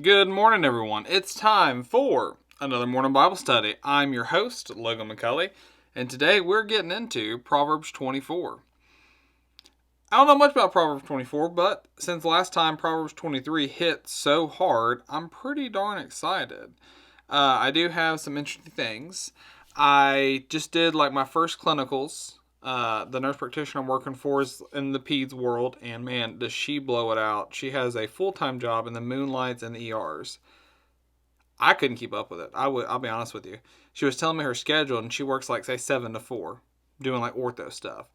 Good morning, everyone. It's time for another morning Bible study. I'm your host, Logan McCulley, and today we're getting into Proverbs 24. I don't know much about Proverbs 24, but since last time Proverbs 23 hit so hard, I'm pretty darn excited. I do have some interesting things. I just did my first clinicals. The nurse practitioner I'm working for is in the peds world, and man, does she blow it out. She has a full-time job in the moonlights and the ERs. I couldn't keep up with it. I'll be honest with you. She was telling me her schedule, and she works say 7 to 4, doing ortho stuff.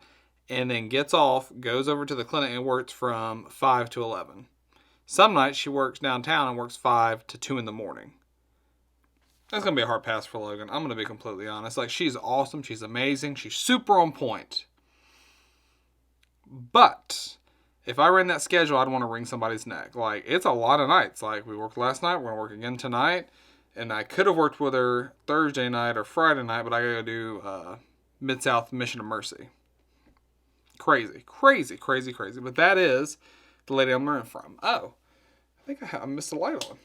And then gets off, goes over to the clinic, and works from 5 to 11. Some nights she works downtown and works 5 to 2 in the morning. That's going to be a hard pass for Logan. I'm going to be completely honest. She's awesome. She's amazing. She's super on point. But if I ran that schedule, I'd want to wring somebody's neck. It's a lot of nights. We worked last night. We're going to work again tonight. And I could have worked with her Thursday night or Friday night, but I got to do Mid-South Mission of Mercy. Crazy. But that is the lady I'm learning from. Oh, I think I missed the light on.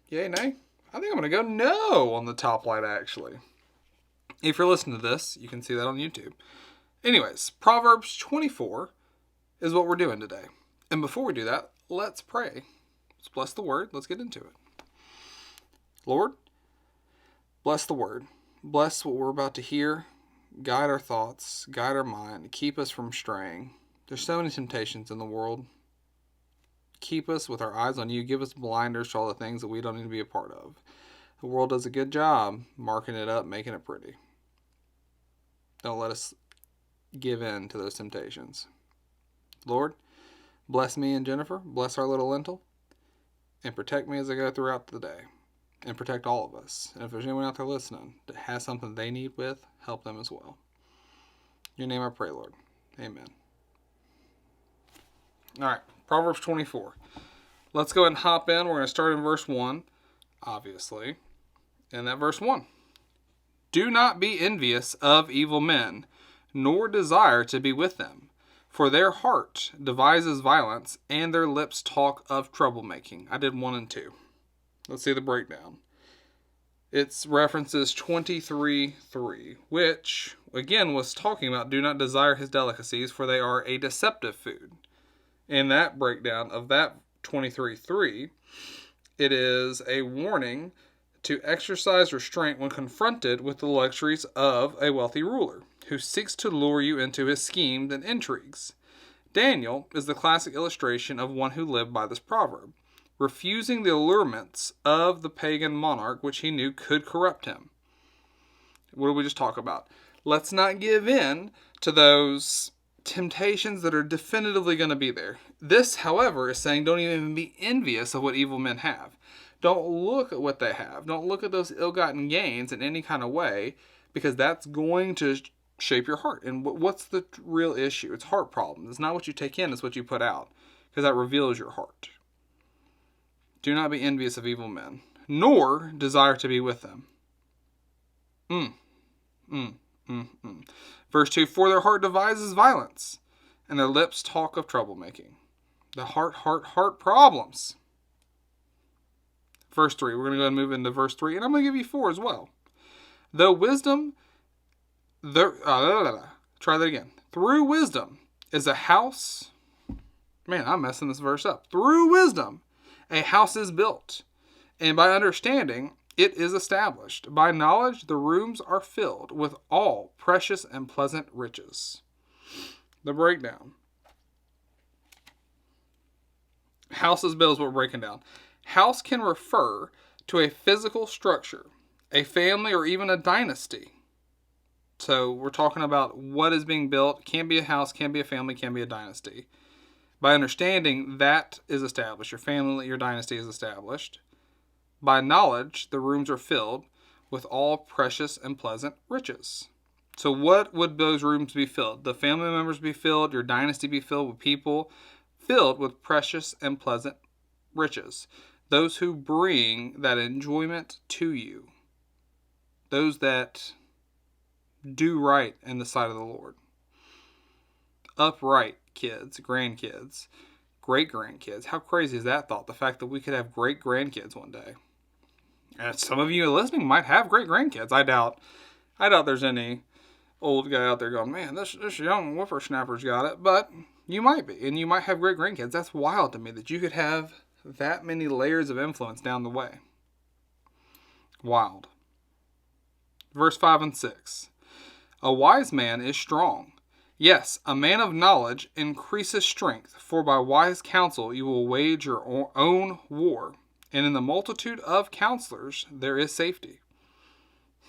Yay, nay? I think I'm going to go no on the top light, actually. If you're listening to this, you can see that on YouTube. Anyways, Proverbs 24 is what we're doing today. And before we do that, let's pray. Let's bless the word. Let's get into it. Lord, bless the word. Bless what we're about to hear. Guide our thoughts. Guide our mind. Keep us from straying. There's so many temptations in the world. Keep us with our eyes on you. Give us blinders to all the things that we don't need to be a part of. The world does a good job marking it up, making it pretty. Don't let us give in to those temptations. Lord, bless me and Jennifer. Bless our little lentil. And protect me as I go throughout the day. And protect all of us. And if there's anyone out there listening that has something they need with, help them as well. In your name I pray, Lord. Amen. All right, Proverbs 24. Let's go ahead and hop in. We're going to start in verse 1, obviously. And that verse 1. Do not be envious of evil men, nor desire to be with them. For their heart devises violence, and their lips talk of troublemaking. I did 1 and 2. Let's see the breakdown. It's references 23:3, which, again, was talking about do not desire his delicacies, for they are a deceptive food. In that breakdown of that 23:3, it is a warning to exercise restraint when confronted with the luxuries of a wealthy ruler, who seeks to lure you into his schemes and intrigues. Daniel is the classic illustration of one who lived by this proverb, refusing the allurements of the pagan monarch which he knew could corrupt him. What did we just talk about? Let's not give in to those temptations that are definitively going to be there. This, however, is saying don't even be envious of what evil men have. Don't look at what they have. Don't look at those ill-gotten gains in any kind of way, because that's going to shape your heart. And what's the real issue? It's heart problems. It's not what you take in, it's what you put out, because that reveals your heart. Do not be envious of evil men, nor desire to be with them. Verse 2, for their heart devises violence, and their lips talk of troublemaking. The heart problems. Verse 3, we're going to go and move into verse 3, and I'm going to give you 4 as well. Though wisdom, try that again. Through wisdom is a house, man, I'm messing this verse up. Through wisdom, a house is built, and by understanding, it is established. By knowledge, the rooms are filled with all precious and pleasant riches. The breakdown. House is built is what we're breaking down. House can refer to a physical structure, a family, or even a dynasty. So we're talking about what is being built. Can be a house, can be a family, can be a dynasty. By understanding, that is established. Your family, your dynasty is established. By knowledge, the rooms are filled with all precious and pleasant riches. So what would those rooms be filled? The family members be filled, your dynasty be filled with people filled with precious and pleasant riches. Those who bring that enjoyment to you. Those that do right in the sight of the Lord. Upright kids, grandkids, great-grandkids. How crazy is that thought? The fact that we could have great-grandkids one day. And some of you listening might have great-grandkids. I doubt there's any old guy out there going, man, this young whippersnapper's got it. But you might be, and you might have great-grandkids. That's wild to me that you could have that many layers of influence down the way. Wild. Verse 5 and 6. A wise man is strong. Yes, a man of knowledge increases strength, for by wise counsel you will wage your own war, and in the multitude of counselors there is safety.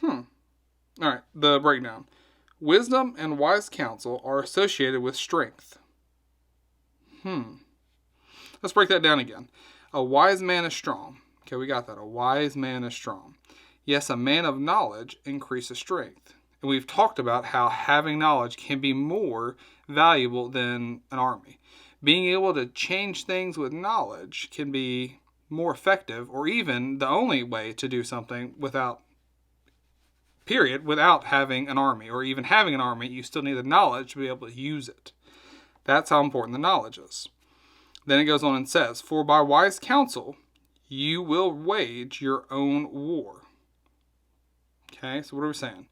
All right, the breakdown. Wisdom and wise counsel are associated with strength. Let's break that down again. A wise man is strong. Okay, we got that. A wise man is strong. Yes, a man of knowledge increases strength. And we've talked about how having knowledge can be more valuable than an army. Being able to change things with knowledge can be more effective, or even the only way to do something without having an army. Or even having an army, you still need the knowledge to be able to use it. That's how important the knowledge is. Then it goes on and says, for by wise counsel you will wage your own war. Okay, so what are we saying?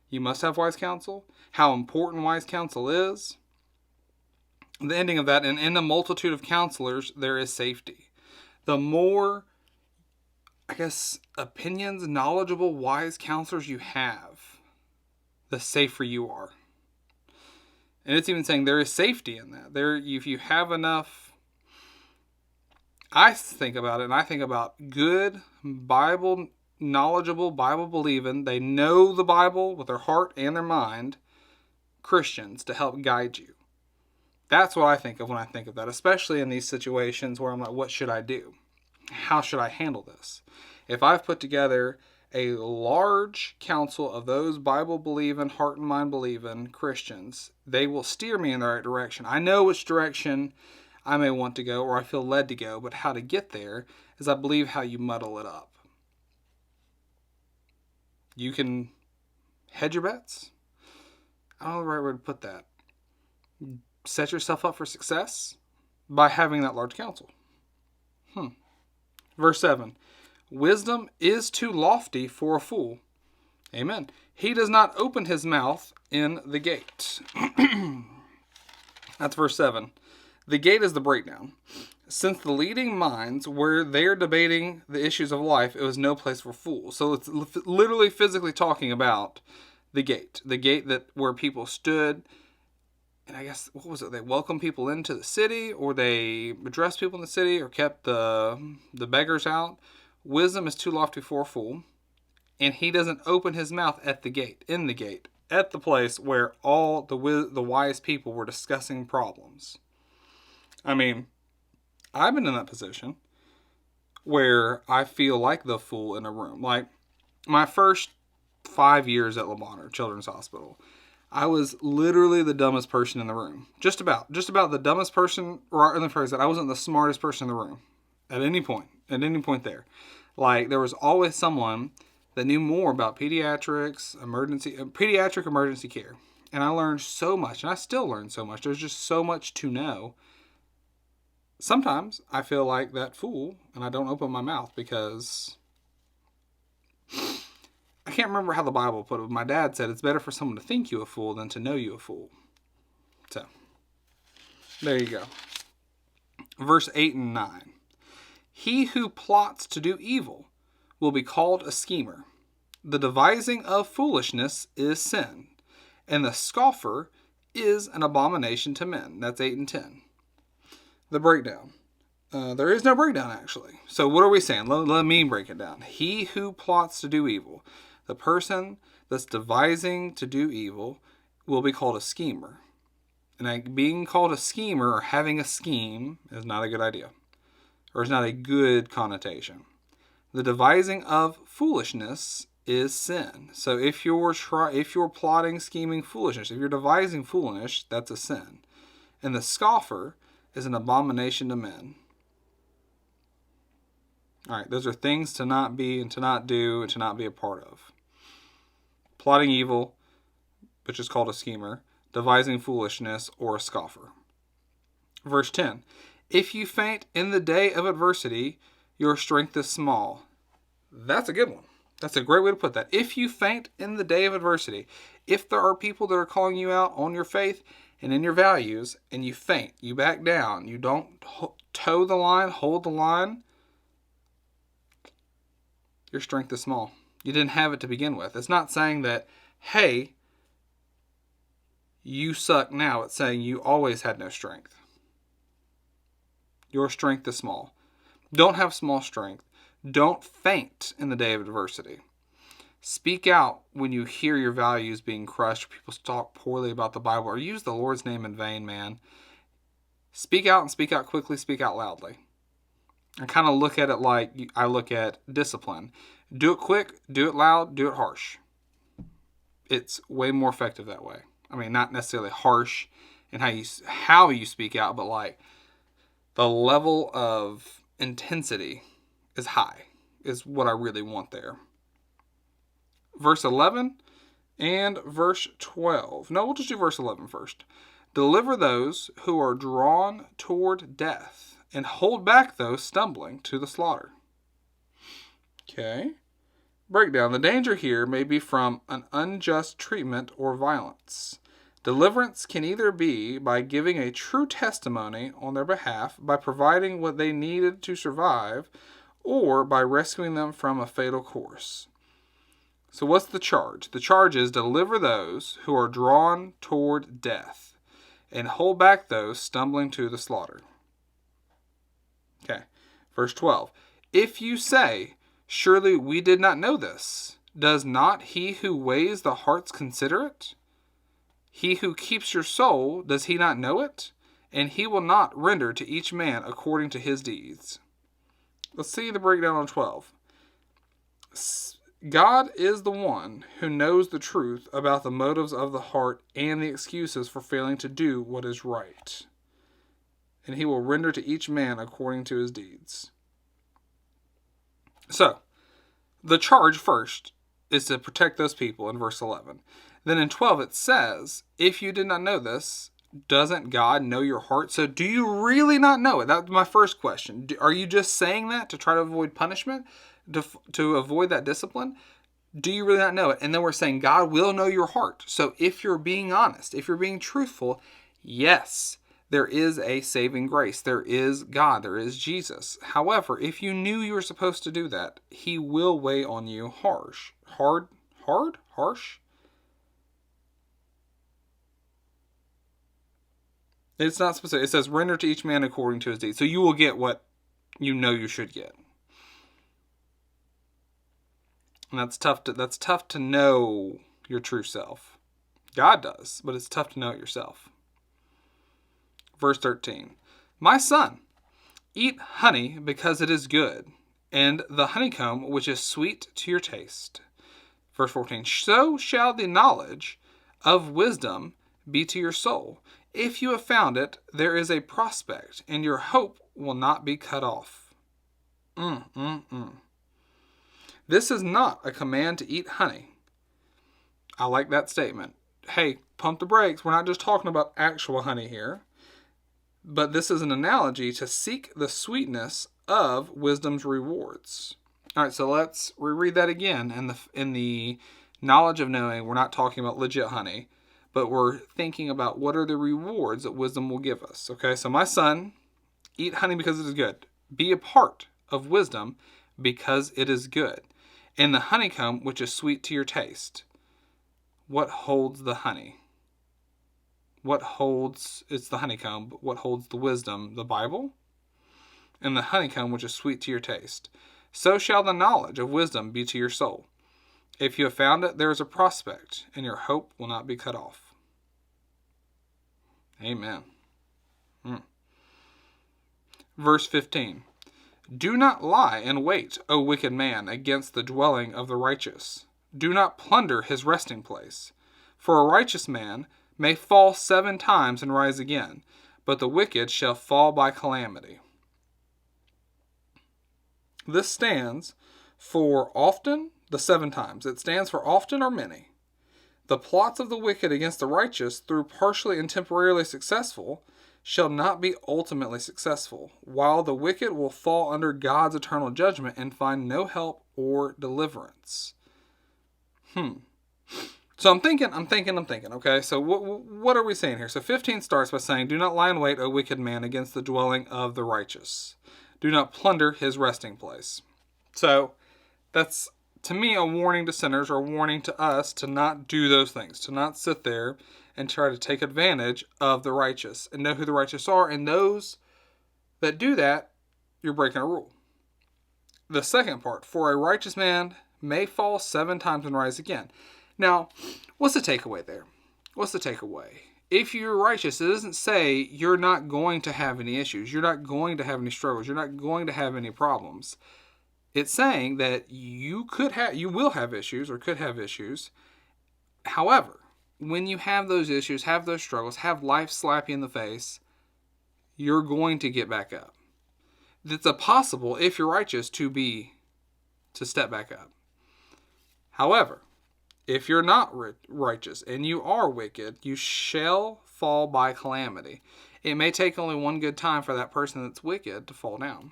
You must have wise counsel. How important wise counsel is. The ending of that, and in the multitude of counselors, there is safety. The more, opinions, knowledgeable, wise counselors you have, the safer you are. And it's even saying there is safety in that. If you have enough, I think about it, and I think about good Bible knowledgeable, Bible believing, they know the Bible with their heart and their mind, Christians to help guide you. That's what I think of when I think of that, especially in these situations where I'm like, what should I do? How should I handle this? If I've put together a large council of those Bible believing, heart and mind believing Christians, they will steer me in the right direction. I know which direction I may want to go or I feel led to go, but how to get there is, I believe, how you muddle it up. You can hedge your bets. I don't know the right way to put that. Set yourself up for success by having that large counsel. Verse 7. Wisdom is too lofty for a fool. Amen. He does not open his mouth in the gate. That's verse 7. The gate is the breakdown. Since the leading minds were there debating the issues of life, it was no place for fools. So it's literally physically talking about the gate. The gate where people stood, and I guess, what was it? They welcomed people into the city, or they addressed people in the city, or kept the beggars out. Wisdom is too lofty for a fool, and he doesn't open his mouth at the gate, in the gate, at the place where all the wise people were discussing problems. I mean, I've been in that position where I feel like the fool in a room. Like, my first 5 years at Le Bonheur Children's Hospital, I was literally the dumbest person in the room. Just about the dumbest person, or in the phrase that I wasn't the smartest person in the room at any point there. Like, there was always someone that knew more about pediatric emergency care. And I learned so much, and I still learn so much. There's just so much to know. Sometimes I feel like that fool, and I don't open my mouth because I can't remember how the Bible put it. My dad said it's better for someone to think you a fool than to know you a fool. So, there you go. Verse 8 and 9. He who plots to do evil will be called a schemer. The devising of foolishness is sin, and the scoffer is an abomination to men. That's 8 and 10. The breakdown. There is no breakdown, actually. So what are we saying? Let me break it down. He who plots to do evil. The person that's devising to do evil will be called a schemer. And being called a schemer or having a scheme is not a good idea. Or is not a good connotation. The devising of foolishness is sin. So if you're plotting, scheming foolishness, if you're devising foolishness, that's a sin. And the scoffer is an abomination to men. All right, those are things to not be and to not do and to not be a part of. Plotting evil, which is called a schemer, devising foolishness, or a scoffer. Verse 10. If you faint in the day of adversity, your strength is small. That's a good one. That's a great way to put that. If you faint in the day of adversity, if there are people that are calling you out on your faith and in your values, and you faint, you back down, you don't toe the line, hold the line, your strength is small. You didn't have it to begin with. It's not saying that, hey, you suck now. It's saying you always had no strength. Your strength is small. Don't have small strength. Don't faint in the day of adversity. Speak out when you hear your values being crushed. People talk poorly about the Bible or use the Lord's name in vain, man. Speak out and speak out quickly. Speak out loudly. I kind of look at it like I look at discipline. Do it quick, do it loud, do it harsh. It's way more effective that way. I mean, not necessarily harsh in how you speak out, but like the level of intensity is high, is what I really want there. Verse 11 and verse 12. No, we'll just do verse 11 first. Deliver those who are drawn toward death, and hold back those stumbling to the slaughter. Okay. Breakdown. The danger here may be from an unjust treatment or violence. Deliverance can either be by giving a true testimony on their behalf, by providing what they needed to survive, or by rescuing them from a fatal course. So what's the charge? The charge is deliver those who are drawn toward death, and hold back those stumbling to the slaughter. Okay, verse 12. If you say, surely we did not know this, does not he who weighs the hearts consider it? He who keeps your soul, does he not know it? And he will not render to each man according to his deeds. Let's see the breakdown on 12. God is the one who knows the truth about the motives of the heart and the excuses for failing to do what is right. And he will render to each man according to his deeds. So, the charge first is to protect those people in verse 11. Then in 12 it says, if you did not know this, doesn't God know your heart? So do you really not know it? That's my first question. Are you just saying that to try to avoid punishment? To avoid that discipline? Do you really not know it? And then we're saying God will know your heart. So if you're being honest, if you're being truthful, yes, there is a saving grace. There is God. There is Jesus. However, if you knew you were supposed to do that, he will weigh on you harsh. Harsh? It's not specific. It says, render to each man according to his deeds. So you will get what you know you should get. And that's tough to know your true self. God does, but it's tough to know it yourself. Verse 13. My son, eat honey because it is good, and the honeycomb which is sweet to your taste. Verse 14. So shall the knowledge of wisdom be to your soul. If you have found it, there is a prospect, and your hope will not be cut off. This is not a command to eat honey. I like that statement. Hey, pump the brakes. We're not just talking about actual honey here. But this is an analogy to seek the sweetness of wisdom's rewards. All right, so let's reread that again. In the knowledge of knowing, we're not talking about legit honey, but we're thinking about what are the rewards that wisdom will give us. Okay, so my son, eat honey because it is good. Be a part of wisdom because it is good. And the honeycomb, which is sweet to your taste. What holds the honey? It's the honeycomb, but what holds the wisdom? The Bible? And the honeycomb, which is sweet to your taste. So shall the knowledge of wisdom be to your soul. If you have found it, there is a prospect, and your hope will not be cut off. Amen. Verse 15. Do not lie in wait, O wicked man, against the dwelling of the righteous. Do not plunder his resting place. For a righteous man may fall 7 times and rise again, but the wicked shall fall by calamity. This stands for often, the 7 times. It stands for often or many. The plots of the wicked against the righteous, though partially and temporarily successful, shall not be ultimately successful, while the wicked will fall under God's eternal judgment and find no help or deliverance. So I'm thinking. Okay, so what are we saying here? So 15 starts by saying, "Do not lie in wait, O wicked man, against the dwelling of the righteous. Do not plunder his resting place." So that's, to me, a warning to sinners, or a warning to us to not do those things, to not sit there and try to take advantage of the righteous, and know who the righteous are. And those that do that, you're breaking a rule. The second part, "For a righteous man may fall 7 times and rise again." Now, what's the takeaway there? What's the takeaway? If you're righteous, it doesn't say you're not going to have any issues. You're not going to have any struggles. You're not going to have any problems. It's saying that you will have issues, or could have issues. However, when you have those issues, have those struggles, have life slap you in the face, you're going to get back up. It's possible, if you're righteous, to step back up. However, if you're not righteous and you are wicked, you shall fall by calamity. It may take only one good time for that person that's wicked to fall down.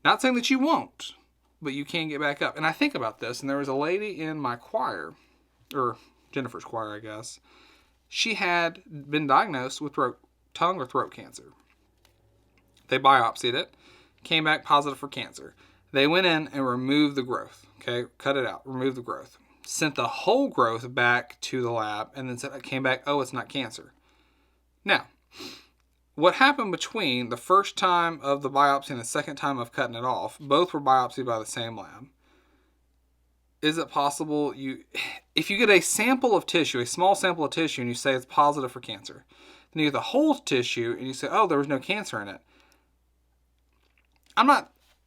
Not saying that you won't, but you can get back up. And I think about this, and there was a lady in my choir, or Jennifer's choir, I guess. She had been diagnosed with tongue or throat cancer. They biopsied it, came back positive for cancer. They went in and removed the growth. Okay, cut it out, removed the growth. Sent the whole growth back to the lab, and then said, it came back, oh, it's not cancer. Now, what happened between the first time of the biopsy and the second time of cutting it off, both were biopsied by the same lab. Is it possible if you get a sample of tissue, a small sample of tissue, and you say it's positive for cancer, then you get the whole tissue and you say, oh, there was no cancer in it.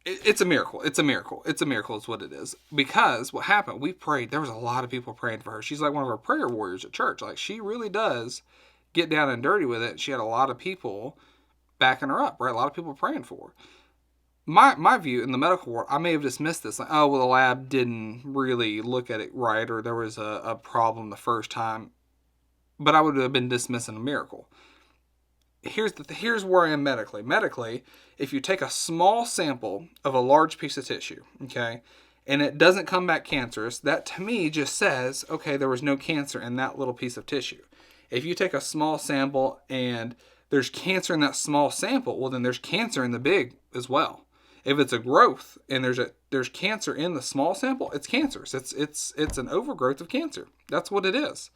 It's a miracle. It's a miracle. It's a miracle is what it is. Because what happened, we prayed. There was a lot of people praying for her. She's like one of our prayer warriors at church. Like, she really does get down and dirty with it. She had a lot of people backing her up, right? A lot of people praying for her. My view in the medical world, I may have dismissed this. Like, oh, well, the lab didn't really look at it right, or there was a problem the first time. But I would have been dismissing a miracle. Here's where I am medically. Medically, if you take a small sample of a large piece of tissue, okay, and it doesn't come back cancerous, that to me just says, okay, there was no cancer in that little piece of tissue. If you take a small sample and there's cancer in that small sample, well, then there's cancer in the big as well. If it's a growth and there's cancer in the small sample, it's cancerous. It's an overgrowth of cancer. That's what it is.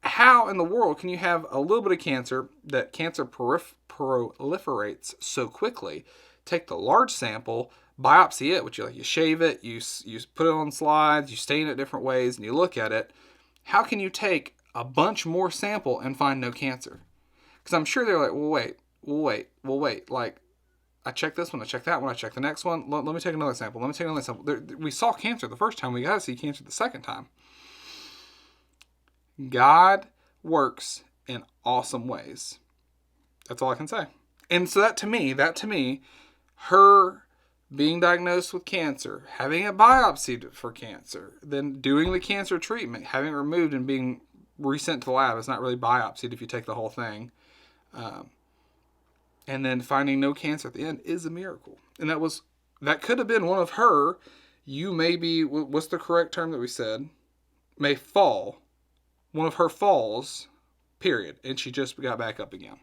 How in the world can you have a little bit of cancer, that cancer proliferates so quickly, take the large sample, biopsy it, which you shave it, you put it on slides, you stain it different ways, and you look at it. How can you take a bunch more sample and find no cancer? Because I'm sure they're like, well, wait. Like, I checked this one, I checked that one, I checked the next one. Let me take another sample. We saw cancer the first time. We got to see cancer the second time. God works in awesome ways. That's all I can say. And so that to me, her being diagnosed with cancer, having it biopsied for cancer, then doing the cancer treatment, having it removed and being resent to the lab, it's not really biopsied if you take the whole thing, and then finding no cancer at the end is a miracle. And that could have been one of her, what's the correct term that we said? May fall. One of her falls, period. And she just got back up again.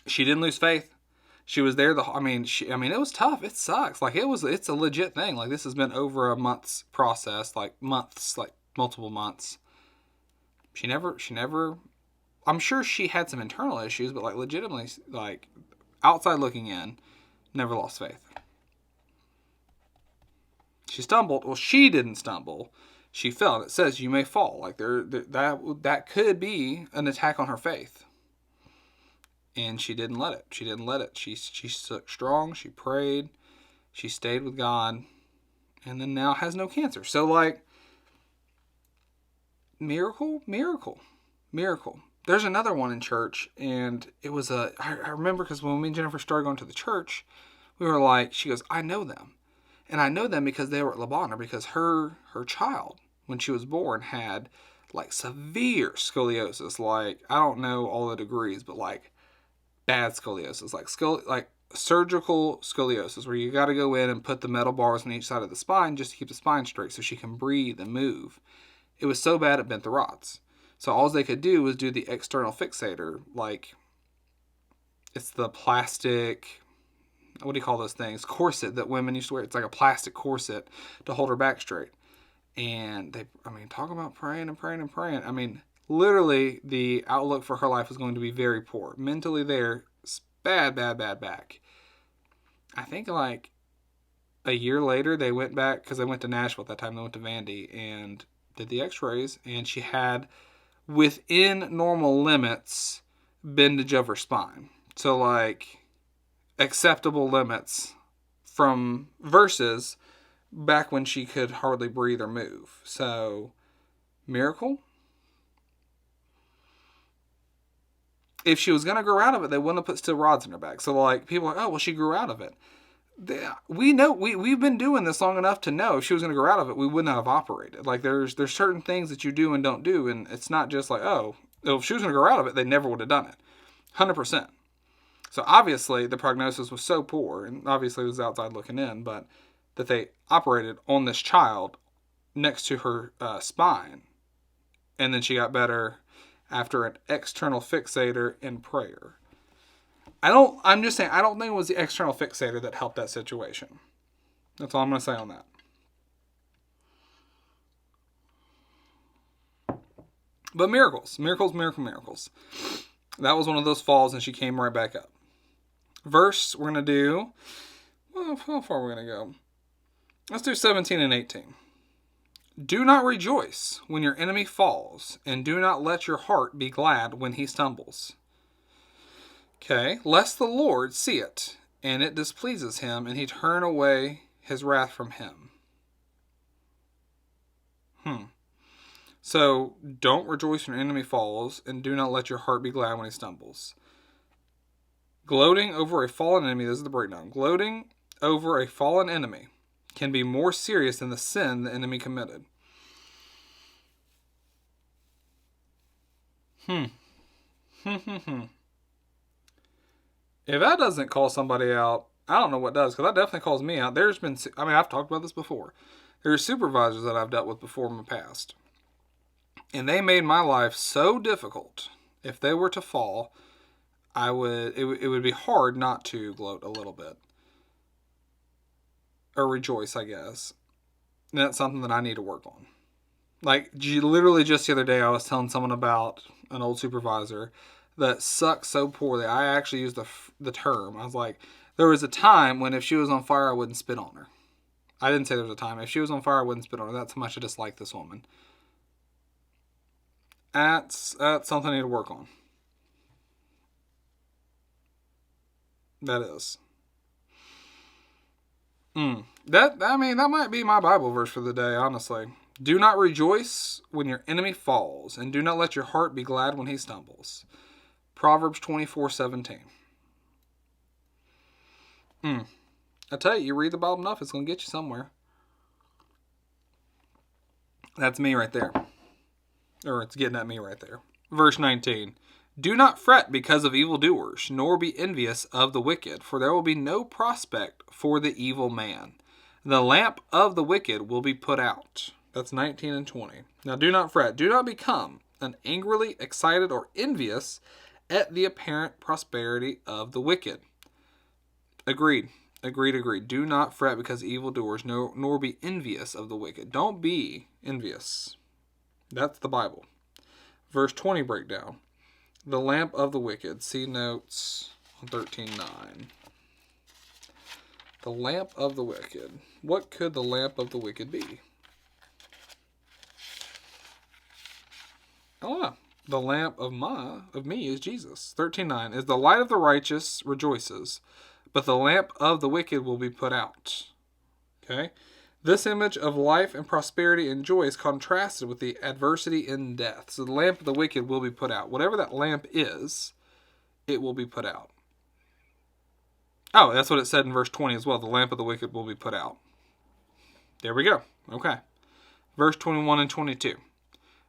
She didn't lose faith. She was there. It was tough. It sucks. Like, it's a legit thing. Like, this has been over a month's process, like multiple months. She never, I'm sure she had some internal issues, but legitimately, outside looking in, never lost faith. She stumbled. Well, she didn't stumble. She fell. It says you may fall. That could be an attack on her faith. And she didn't let it. She stuck strong. She prayed. She stayed with God. And then now has no cancer. So miracle. There's another one in church. And it was I remember because when me and Jennifer started going to the church, we were like, she goes, I know them. And I know them because they were at La Bonheur, because her child, when she was born, had like severe scoliosis, like I don't know all the degrees, but like bad scoliosis, like surgical scoliosis, where you got to go in and put the metal bars on each side of the spine just to keep the spine straight so she can breathe and move. It was so bad it bent the rods. So all they could do was do the external fixator, like it's the plastic, what do you call those things? Corset that women used to wear. It's like a plastic corset to hold her back straight. And talk about praying and praying and praying. I mean, literally the outlook for her life was going to be very poor. Mentally there, bad back. I think like a year later they went back, because they went to Nashville at that time. They went to Vandy and did the x-rays, and she had, within normal limits, bendage of her spine. So like acceptable limits from versus back when she could hardly breathe or move. So, miracle? If she was going to grow out of it, they wouldn't have put steel rods in her back. So, like, people are like, oh, well, she grew out of it. We know, we've been doing this long enough to know if she was going to grow out of it, we would not have operated. Like, there's certain things that you do and don't do, and it's not just like, oh, if she was going to grow out of it, they never would have done it. 100%. So, obviously, the prognosis was so poor, and obviously it was outside looking in, but that they operated on this child next to her spine. And then she got better after an external fixator and prayer. I'm just saying, I don't think it was the external fixator that helped that situation. That's all I'm going to say on that. But miracles. That was one of those falls, and she came right back up. Verse, we're going to do, well, how far are we going to go? Let's do 17 and 18. Do not rejoice when your enemy falls, and do not let your heart be glad when he stumbles. Okay, lest the Lord see it, and it displeases him, and he turn away his wrath from him. So, don't rejoice when your enemy falls, and do not let your heart be glad when he stumbles. Gloating over a fallen enemy, this is the breakdown. Gloating over a fallen enemy can be more serious than the sin the enemy committed. If that doesn't call somebody out, I don't know what does, because that definitely calls me out. I've talked about this before. There's supervisors that I've dealt with before in the past, and they made my life so difficult. If they were to fall, it would be hard not to gloat a little bit. Or rejoice, I guess. And that's something that I need to work on. Like, literally just the other day, I was telling someone about an old supervisor that sucked so poorly. I actually used the term. I was like, there was a time when if she was on fire, I wouldn't spit on her. I didn't say there was a time. If she was on fire, I wouldn't spit on her. That's how much I dislike this woman. That's something I need to work on. That is. That might be my Bible verse for the day, honestly. Do not rejoice when your enemy falls, and do not let your heart be glad when he stumbles. Proverbs 24:17. I tell you, you read the Bible enough, it's going to get you somewhere. That's me right there. Or it's getting at me right there. Verse 19. Do not fret because of evildoers, nor be envious of the wicked, for there will be no prospect for the evil man. The lamp of the wicked will be put out. That's 19 and 20. Now do not fret. Do not become angrily excited or envious at the apparent prosperity of the wicked. Agreed. Do not fret because of evildoers, nor be envious of the wicked. Don't be envious. That's the Bible. Verse 20 breakdown. The lamp of the wicked. See notes on 13:9. The lamp of the wicked. What could the lamp of the wicked be? I don't know. The lamp of me is Jesus. 13:9 is the light of the righteous rejoices, but the lamp of the wicked will be put out. Okay? This image of life and prosperity and joy is contrasted with the adversity and death. So the lamp of the wicked will be put out. Whatever that lamp is, it will be put out. Oh, that's what it said in verse 20 as well. The lamp of the wicked will be put out. There we go. Okay. Verse 21 and 22.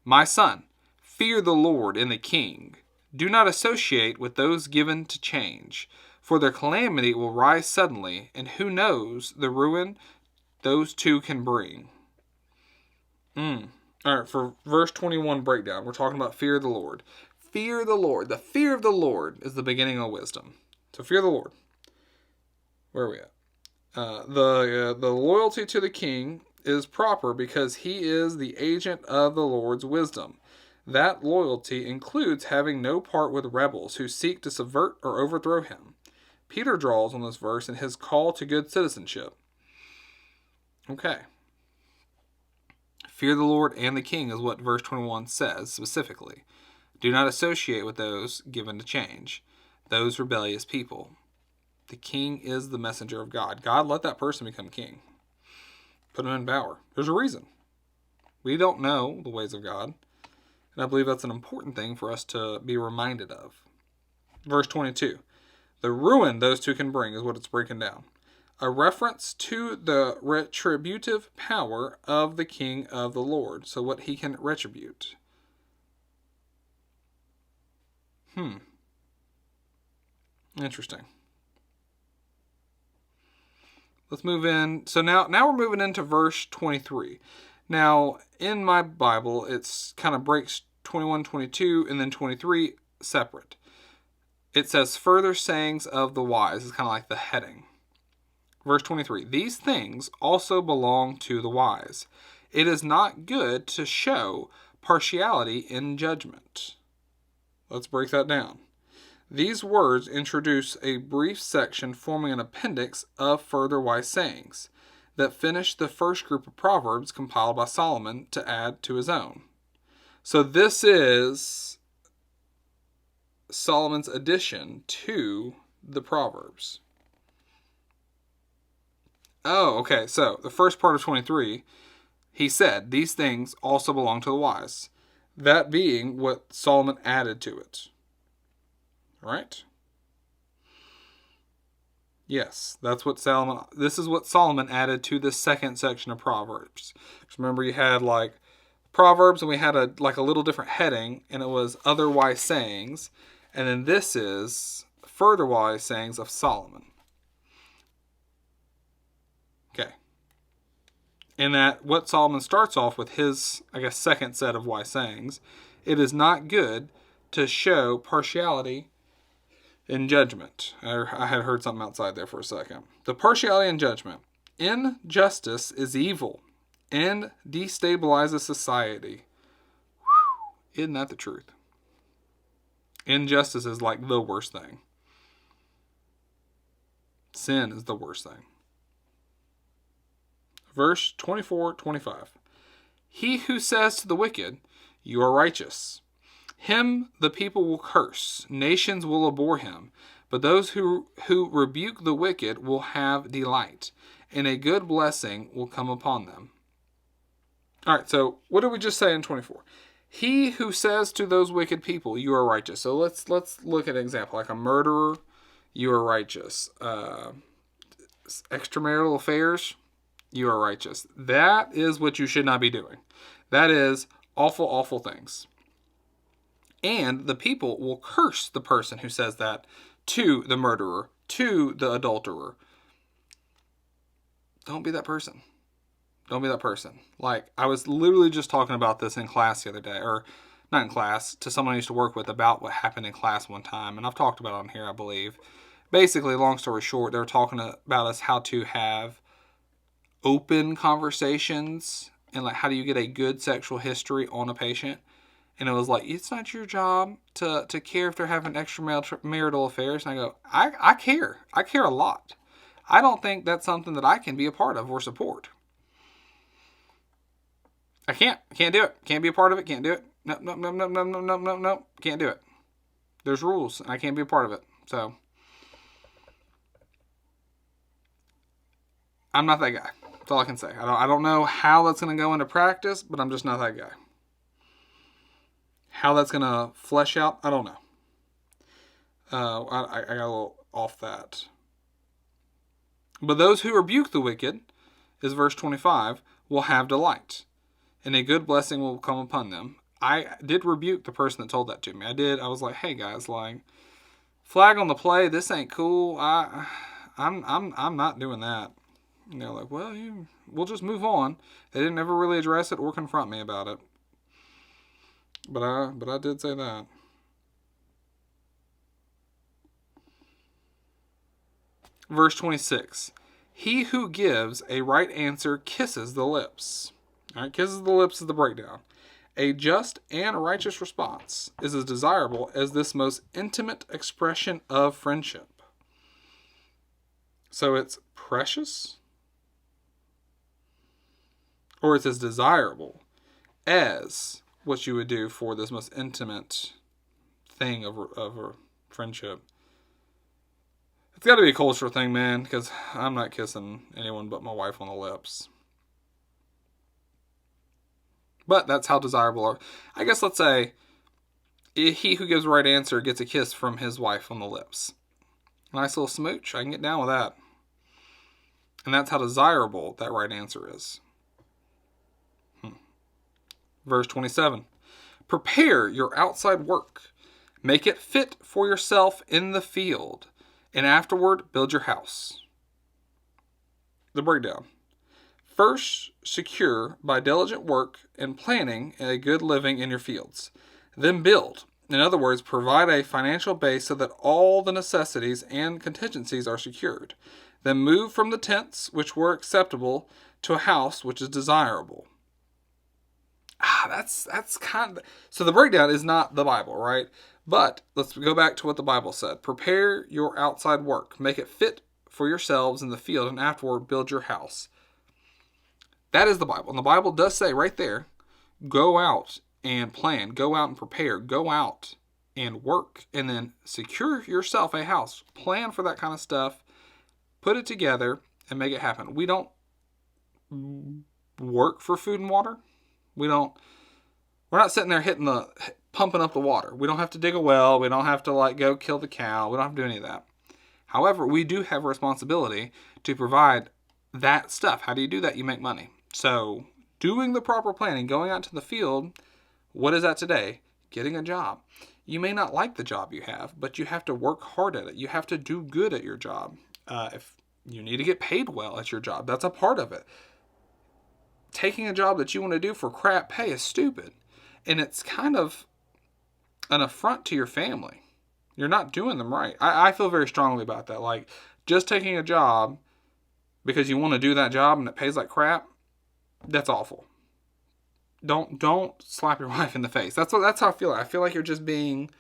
My son, fear the Lord and the king. Do not associate with those given to change, for their calamity will rise suddenly, and who knows the ruin those two can bring. All right, for verse 21 breakdown, we're talking about fear of the Lord. Fear the Lord. The fear of the Lord is the beginning of wisdom. So fear the Lord. Where are we at? The loyalty to the king is proper because he is the agent of the Lord's wisdom. That loyalty includes having no part with rebels who seek to subvert or overthrow him. Peter draws on this verse in his call to good citizenship. Okay. Fear the Lord and the king is what verse 21 says specifically. Do not associate with those given to change, those rebellious people. The king is the messenger of God. God let that person become king. Put him in power. There's a reason. We don't know the ways of God. And I believe that's an important thing for us to be reminded of. Verse 22. The ruin those two can bring is what it's breaking down. A reference to the retributive power of the king of the Lord. So what he can retribute. Interesting. Let's move in. So now we're moving into verse 23. Now, in my Bible, it's kind of breaks 21, 22, and then 23 separate. It says, further sayings of the wise. It's kind of like the heading. Verse 23. These things also belong to the wise. It is not good to show partiality in judgment. Let's break that down. These words introduce a brief section forming an appendix of further wise sayings that finish the first group of Proverbs compiled by Solomon to add to his own. So this is Solomon's addition to the Proverbs. Oh, okay. So the first part of 23, he said, these things also belong to the wise. That being what Solomon added to it. Right? Yes, that's what this is what Solomon added to this second section of Proverbs. Remember, you had like Proverbs, and we had a little different heading, and it was other wise sayings, and then this is further wise sayings of Solomon. Okay. And that what Solomon starts off with his, second set of wise sayings, it is not good to show partiality in judgment. I had heard something outside there for a second. The partiality in judgment. Injustice is evil and destabilizes society. Whew. Isn't that the truth? Injustice is like the worst thing. Sin is the worst thing. Verse 24, 25. He who says to the wicked, you are righteous. Him the people will curse. Nations will abhor him. But those who rebuke the wicked will have delight, and a good blessing will come upon them. All right, so what did we just say in 24? He who says to those wicked people, you are righteous. So let's look at an example. Like a murderer, you are righteous. Extramarital affairs, you are righteous. That is what you should not be doing. That is awful, awful things. And the people will curse the person who says that to the murderer, to the adulterer. Don't be that person. Don't be that person. Like, I was literally just talking about this in class the other day, or not in class, to someone I used to work with about what happened in class one time. And I've talked about it on here, I believe. Basically, long story short, they were talking about us how to have open conversations and like how do you get a good sexual history on a patient. And it was like, it's not your job to care if they're having extramarital affairs. And I go, I care. I care a lot. I don't think that's something that I can be a part of or support. I can't do it. Can't be a part of it. Can't do it. No. Can't do it. There's rules, and I can't be a part of it. So, I'm not that guy. That's all I can say. I don't know how that's going to go into practice, but I'm just not that guy. How that's going to flesh out, I don't know. I got a little off that. But those who rebuke the wicked, is verse 25, will have delight, and a good blessing will come upon them. I did rebuke the person that told that to me. I was like, hey guys, like, flag on the play. This ain't cool. I'm not doing that. And they're like, well, we'll just move on. They didn't ever really address it or confront me about it. But I did say that. Verse 26. He who gives a right answer kisses the lips. All right, kisses the lips is the breakdown. A just and righteous response is as desirable as this most intimate expression of friendship. So it's precious, or it's as desirable as what you would do for this most intimate thing of a friendship. It's got to be a cultural thing, man, because I'm not kissing anyone but my wife on the lips. But that's how desirable. I guess let's say he who gives the right answer gets a kiss from his wife on the lips. Nice little smooch. I can get down with that. And that's how desirable that right answer is. Verse 27. Prepare your outside work. Make it fit for yourself in the field. And afterward, build your house. The breakdown. First, secure by diligent work and planning a good living in your fields. Then build. In other words, provide a financial base so that all the necessities and contingencies are secured. Then move from the tents, which were acceptable, to a house which is desirable. That's kind of... So the breakdown is not the Bible, right? But let's go back to what the Bible said. Prepare your outside work. Make it fit for yourselves in the field, and afterward build your house. That is the Bible. And the Bible does say right there, go out and plan. Go out and prepare. Go out and work. And then secure yourself a house. Plan for that kind of stuff. Put it together and make it happen. We don't work for food and water. We're not sitting there pumping up the water. We don't have to dig a well. We don't have to go kill the cow. We don't have to do any of that. However, we do have a responsibility to provide that stuff. How do you do that? You make money. So doing the proper planning, going out to the field, what is that today? Getting a job. You may not like the job you have, but you have to work hard at it. You have to do good at your job. If you need to get paid well at your job, that's a part of it. Taking a job that you want to do for crap pay is stupid. And it's kind of an affront to your family. You're not doing them right. I feel very strongly about that. Like, just taking a job because you want to do that job and it pays like crap, that's awful. Don't slap your wife in the face. That's how I feel. I feel like you're just being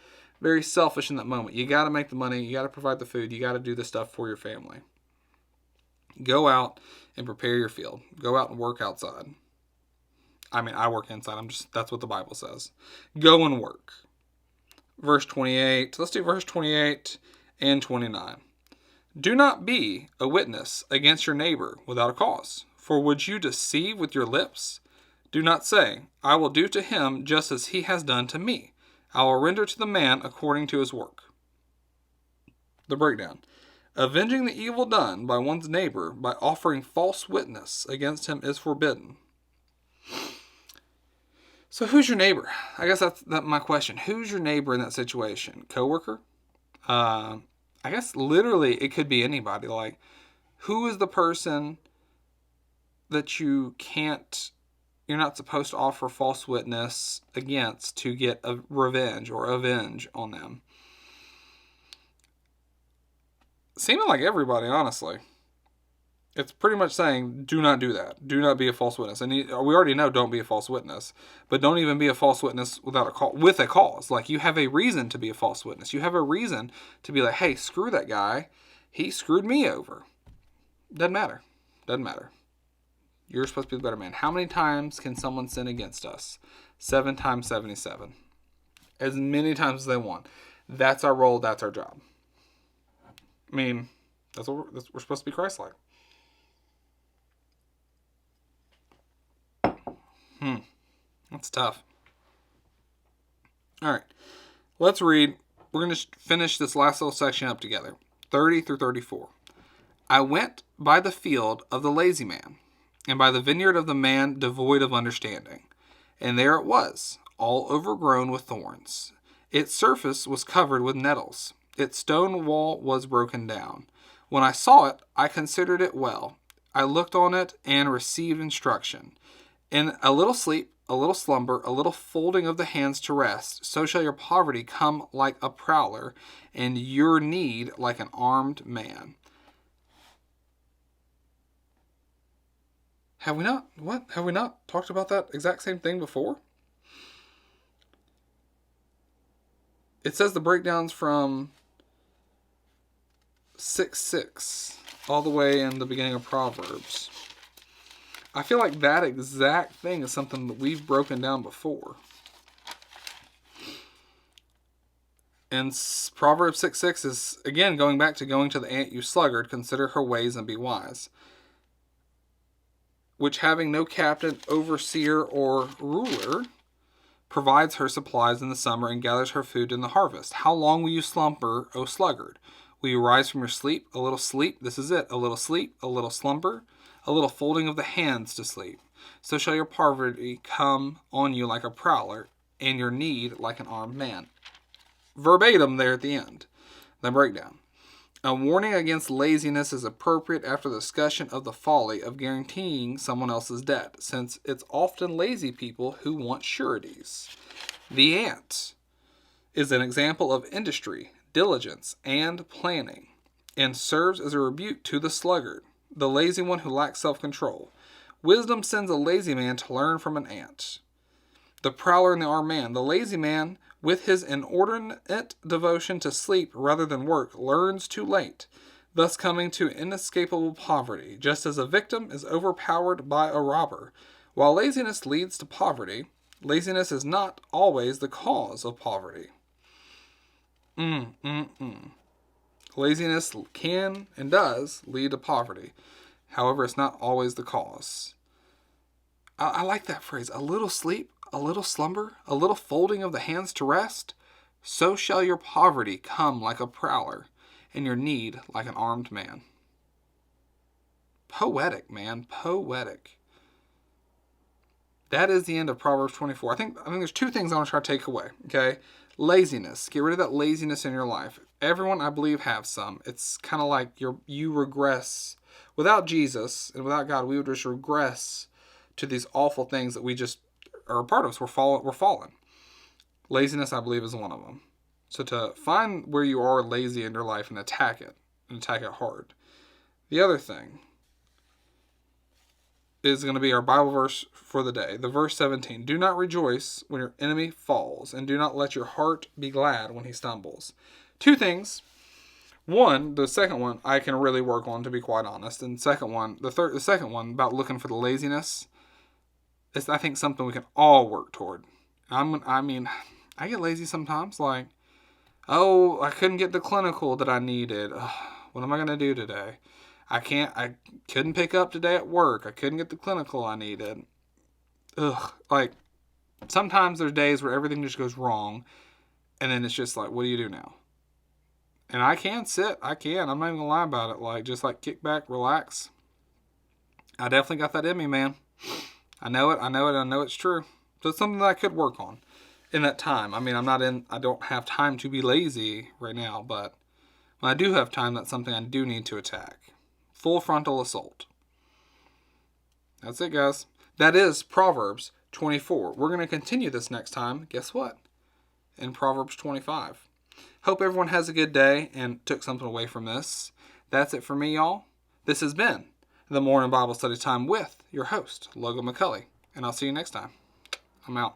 very selfish in that moment. You got to make the money. You got to provide the food. You got to do the stuff for your family. Go out and prepare your field. Go out and work outside. I mean, I work inside. That's what the Bible says. Go and work. Verse 28. Let's do verse 28 and 29. Do not be a witness against your neighbor without a cause. For would you deceive with your lips? Do not say, I will do to him just as he has done to me. I will render to the man according to his work. The breakdown. Avenging the evil done by one's neighbor by offering false witness against him is forbidden. So who's your neighbor? I guess that's my question. Who's your neighbor in that situation? Coworker? I guess literally it could be anybody. Like, who is the person that you're not supposed to offer false witness against to get a revenge or avenge on them? Seeming like everybody, honestly. It's pretty much saying, do not do that. Do not be a false witness. And we already know don't be a false witness. But don't even be a false witness with a cause. Like, you have a reason to be a false witness. You have a reason to be like, hey, screw that guy. He screwed me over. Doesn't matter. You're supposed to be the better man. How many times can someone sin against us? 7 times 77. As many times as they want. That's our role. That's our job. I mean, we're supposed to be Christ-like. That's tough. All right. Let's read. We're going to finish this last little section up together. 30 through 34. I went by the field of the lazy man, and by the vineyard of the man devoid of understanding. And there it was, all overgrown with thorns. Its surface was covered with nettles. Its stone wall was broken down. When I saw it, I considered it well. I looked on it and received instruction. In a little sleep, a little slumber, a little folding of the hands to rest, so shall your poverty come like a prowler, and your need like an armed man. Have we not talked about that exact same thing before? It says the breakdowns from 6:6 all the way in the beginning of Proverbs. I feel like that exact thing is something that we've broken down before. And Proverbs 6:6 is, again, going back to going to the ant, you sluggard, consider her ways and be wise. Which having no captain, overseer, or ruler, provides her supplies in the summer and gathers her food in the harvest. How long will you slumber, O sluggard? Will you rise from your sleep? A little sleep, this is it. A little sleep, a little slumber, a little folding of the hands to sleep. So shall your poverty come on you like a prowler, and your need like an armed man. Verbatim there at the end. The breakdown. A warning against laziness is appropriate after the discussion of the folly of guaranteeing someone else's debt, since it's often lazy people who want sureties. The ant is an example of industry, diligence, and planning, and serves as a rebuke to the sluggard, the lazy one who lacks self-control. Wisdom sends a lazy man to learn from an ant. The prowler and the armed man. The lazy man, with his inordinate devotion to sleep rather than work, learns too late, thus coming to inescapable poverty, just as a victim is overpowered by a robber. While laziness leads to poverty, laziness is not always the cause of poverty. Laziness can and does lead to poverty. However, it's not always the cause. I like that phrase. A little sleep, a little slumber, a little folding of the hands to rest. So shall your poverty come like a prowler, and your need like an armed man. Poetic, man. Poetic. That is the end of Proverbs 24. I think there's two things I want to try to take away. Okay? Laziness. Get rid of that laziness in your life. Everyone, I believe, have some. It's kind of like you regress. Without Jesus and without God, we would just regress to these awful things that we just are a part of us. We're fallen. Laziness, I believe, is one of them. So to find where you are lazy in your life and attack it hard. The other thing is going to be our Bible verse for the day. The verse 17. Do not rejoice when your enemy falls, and do not let your heart be glad when he stumbles. Two things. One, the second one, I can really work on, to be quite honest. And the second one about looking for the laziness is, I think, something we can all work toward. I get lazy sometimes. Like, oh, I couldn't get the clinical that I needed. Ugh, what am I going to do today? I couldn't pick up today at work. I couldn't get the clinical I needed. Ugh. Like, sometimes there's days where everything just goes wrong. And then it's just like, what do you do now? And I can sit. I'm not even going to lie about it. Like, just like kick back, relax. I definitely got that in me, man. I know it. I know it's true. So it's something that I could work on in that time. I don't have time to be lazy right now, but when I do have time, that's something I do need to attack. Full frontal assault. That's it, guys. That is Proverbs 24. We're going to continue this next time. Guess what? In Proverbs 25. Hope everyone has a good day and took something away from this. That's it for me, y'all. This has been the Morning Bible Study Time with your host, Logan McCulley. And I'll see you next time. I'm out.